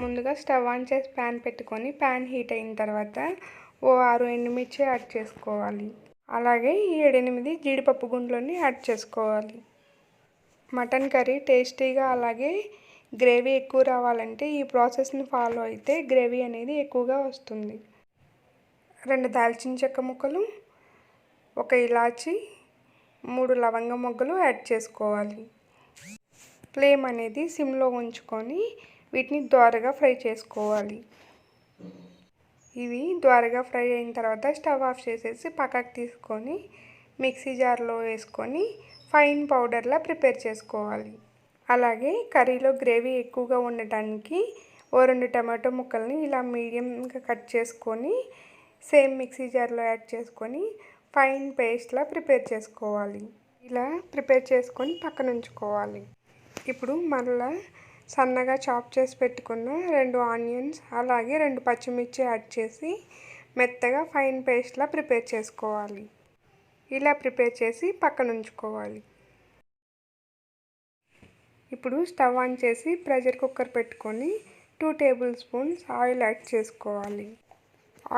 ముందుగా stove on చేసి pan పెట్టుకొని ప్యాన్ హీట్ అయిన తర్వాత ఓ 6 ఎండుమిర్చి యాడ్ చేసుకోవాలి. అలాగే 7-8 జీడిపప్పు గుండ్లని యాడ్ చేసుకోవాలి. మటన్ కర్రీ టేస్టీగా అలాగే గ్రేవీ ఎక్కువ రావాలంటే ఈ ప్రాసెస్ని ఫాలో అయితే గ్రేవీ అనేది ఎక్కువగా వస్తుంది. 2 దాల్చిన చెక్క ముక్కలు, 1 ఇలాచి, 3 లవంగ మొగ్గలు యాడ్ చేసుకోవాలి. ఫ్లేమ్ అనేది సిమ్లో ఉంచుకొని వీటిని దోరగా ఫ్రై చేసుకోవాలి. ఇవి దోరగా ఫ్రై అయిన తర్వాత స్టవ్ ఆఫ్ చేసేసి పక్కకు తీసుకొని మిక్సీ జార్లో వేసుకొని ఫైన్ పౌడర్లా ప్రిపేర్ చేసుకోవాలి. అలాగే కర్రీలో గ్రేవీ ఎక్కువగా ఉండటానికి ఓ 2 టమాటో ముక్కల్ని ఇలా మీడియంగా కట్ చేసుకొని సేమ్ మిక్సీ జార్లో యాడ్ చేసుకొని ఫైన్ పేస్ట్లా ప్రిపేర్ చేసుకోవాలి. ఇలా ప్రిపేర్ చేసుకొని పక్కన ఉంచుకోవాలి. ఇప్పుడు మరలా సన్నగా చాప్ చేసి పెట్టుకున్న 2 ఆనియన్స్ అలాగే 2 పచ్చిమిర్చి యాడ్ చేసి మెత్తగా ఫైన్ పేస్ట్లా ప్రిపేర్ చేసుకోవాలి. ఇలా ప్రిపేర్ చేసి పక్కన ఉంచుకోవాలి. ఇప్పుడు స్టవ్ ఆన్ చేసి ప్రెషర్ కుక్కర్ పెట్టుకొని 2 టేబుల్ స్పూన్స్ ఆయిల్ యాడ్ చేసుకోవాలి.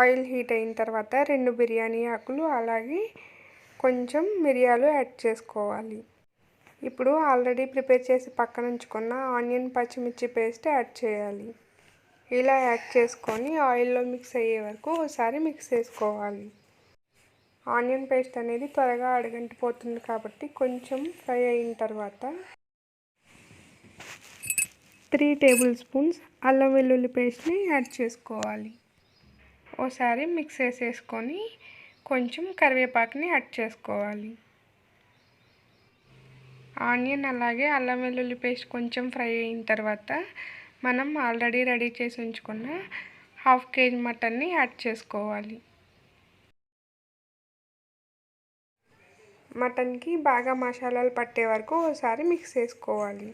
ఆయిల్ హీట్ అయిన తర్వాత 2 బిర్యానీ ఆకులు అలాగే కొంచెం మిరియాలు యాడ్ చేసుకోవాలి. ఇప్పుడు ఆల్రెడీ ప్రిపేర్ చేసి పక్కన ఉంచుకున్న ఆనియన్ పచ్చిమిర్చి పేస్ట్ యాడ్ చేయాలి. ఇలా యాడ్ చేసుకొని ఆయిల్లో మిక్స్ అయ్యే వరకు ఒకసారి మిక్స్ చేసుకోవాలి. ఆనియన్ పేస్ట్ అనేది త్వరగా అడుగంటిపోతుంది కాబట్టి కొంచెం ఫ్రై అయిన తర్వాత 3 టేబుల్ స్పూన్స్ అల్లం వెల్లుల్లి పేస్ట్ని యాడ్ చేసుకోవాలి. ఒకసారి మిక్స్ చేసేసుకొని కొంచెం కరివేపాకుని యాడ్ చేసుకోవాలి. ఆనియన్ అలాగే అల్లం వెల్లుల్లి పేస్ట్ కొంచెం ఫ్రై అయిన తర్వాత మనం ఆల్రెడీ రెడీ చేసి ఉంచుకున్న 1/2 kg మటన్ని యాడ్ చేసుకోవాలి. మటన్కి బాగా మసాలాలు పట్టే వరకు ఒకసారి మిక్స్ చేసుకోవాలి.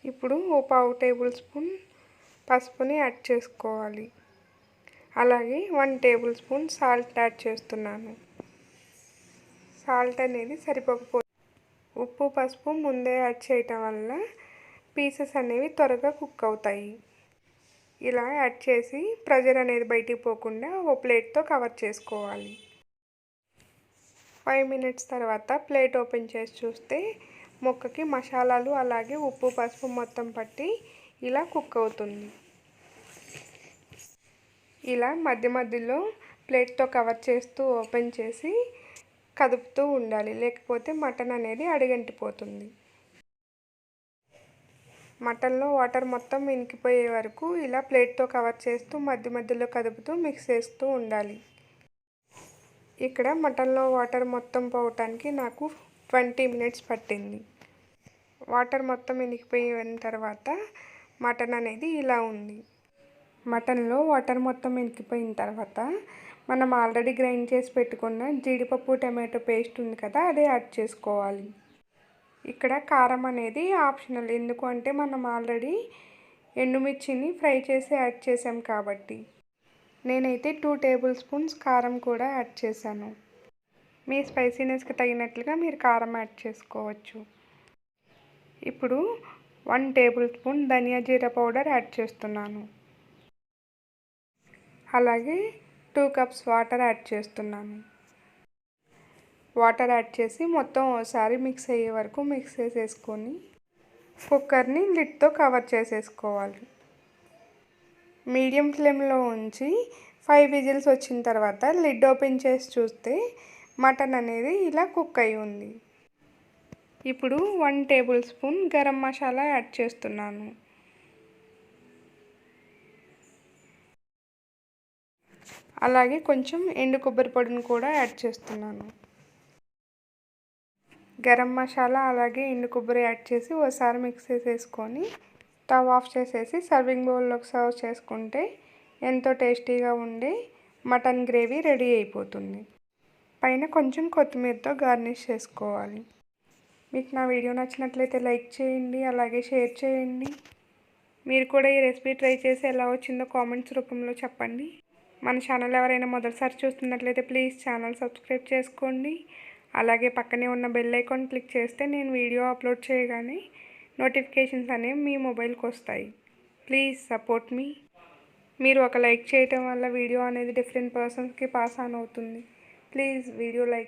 ఇప్పుడు ఓ 1/2 టేబుల్ స్పూన్ పసుపుని యాడ్ చేసుకోవాలి. అలాగే 1 టేబుల్ స్పూన్ సాల్ట్ యాడ్ చేస్తున్నాను. సాల్ట్ అనేది సరిపోకపోతే ఉప్పు పసుపు ముందే యాడ్ చేయటం వల్ల పీసెస్ అనేవి త్వరగా కుక్ అవుతాయి. ఇలా యాడ్ చేసి ప్రెషర్ అనేది బయటికి పోకుండా ఓ ప్లేట్తో కవర్ చేసుకోవాలి. 5 మినిట్స్ తర్వాత ప్లేట్ ఓపెన్ చేసి చూస్తే ముక్కకి మసాలాలు అలాగే ఉప్పు పసుపు మొత్తం పట్టి ఇలా కుక్ అవుతుంది. ఇలా మధ్య మధ్యలో ప్లేట్తో కవర్ చేస్తూ ఓపెన్ చేసి కదుపుతూ ఉండాలి, లేకపోతే మటన్ అనేది అడుగంటిపోతుంది. మటన్లో వాటర్ మొత్తం ఇంకిపోయే వరకు ఇలా ప్లేట్తో కవర్ చేస్తూ మధ్య మధ్యలో కదుపుతూ మిక్స్ చేస్తూ ఉండాలి. ఇక్కడ మటన్లో వాటర్ మొత్తం పోవటానికి నాకు 20 మినిట్స్ పట్టింది. వాటర్ మొత్తం ఇంకిపోయిన తర్వాత మటన్ అనేది ఇలా ఉంది. మటన్లో వాటర్ మొత్తం ఇంకిపోయిన తర్వాత మనం ఆల్రెడీ గ్రైండ్ చేసి పెట్టుకున్న జీడిపప్పు టమాటో పేస్ట్ ఉంది కదా, అదే యాడ్ చేసుకోవాలి. ఇక్కడ కారం అనేది ఆప్షనల్, ఎందుకు అంటే మనం ఆల్రెడీ ఎండుమిర్చిని ఫ్రై చేసి యాడ్ చేసాం కాబట్టి. నేనైతే 2 టేబుల్ స్పూన్స్ కారం కూడా యాడ్ చేశాను. మీ స్పైసీనెస్కి తగినట్లుగా మీరు కారం యాడ్ చేసుకోవచ్చు. ఇప్పుడు 1 టేబుల్ స్పూన్ ధనియా జీరా పౌడర్ యాడ్ చేస్తున్నాను. అలాగే 2 కప్స్ వాటర్ యాడ్ చేస్తున్నాను. వాటర్ యాడ్ చేసి మొత్తం ఒకసారి మిక్స్ అయ్యే వరకు మిక్స్ చేసేసుకొని కుక్కర్ని లిడ్తో కవర్ చేసేసుకోవాలి. మీడియం ఫ్లేమ్లో ఉంచి 5 విజిల్స్ వచ్చిన తర్వాత లిడ్ ఓపెన్ చేసి చూస్తే మటన్ అనేది ఇలా కుక్ అయి ఉంది. ఇప్పుడు 1 table spoon garam masala add చేస్తున్నాను. అలాగే కొంచెం ఎండు కొబ్బరి పొడిని కూడా యాడ్ చేస్తున్నాను. గరం మసాలా అలాగే ఎండు కొబ్బరి యాడ్ చేసి ఒకసారి మిక్స్ చేసేసుకొని స్టవ్ ఆఫ్ చేసేసి సర్వింగ్ బౌల్లోకి సర్వ్ చేసుకుంటే ఎంతో టేస్టీగా ఉండే మటన్ గ్రేవీ రెడీ అయిపోతుంది. పైన కొంచెం కొత్తిమీరతో గార్నిష్ చేసుకోవాలి. మీకు నా వీడియో నచ్చినట్లయితే లైక్ చేయండి, అలాగే షేర్ చేయండి. మీరు కూడా ఈ రెసిపీ ట్రై చేసి ఎలా వచ్చిందో కామెంట్స్ రూపంలో చెప్పండి. మన ఛానల్ ఎవరైనా మొదటిసారి చూస్తున్నట్లయితే ప్లీజ్ ఛానల్ సబ్స్క్రైబ్ చేసుకోండి. అలాగే పక్కనే ఉన్న బెల్ ఐకాన్ క్లిక్ చేస్తే నేను వీడియో అప్లోడ్ చేయగానే నోటిఫికేషన్స్ అనేవి మీ మొబైల్కి వస్తాయి. ప్లీజ్ సపోర్ట్ మీ. మీరు ఒక లైక్ చేయటం వల్ల వీడియో అనేది డిఫరెంట్ పర్సన్స్కి పాస్ ఆన్ అవుతుంది. Please video like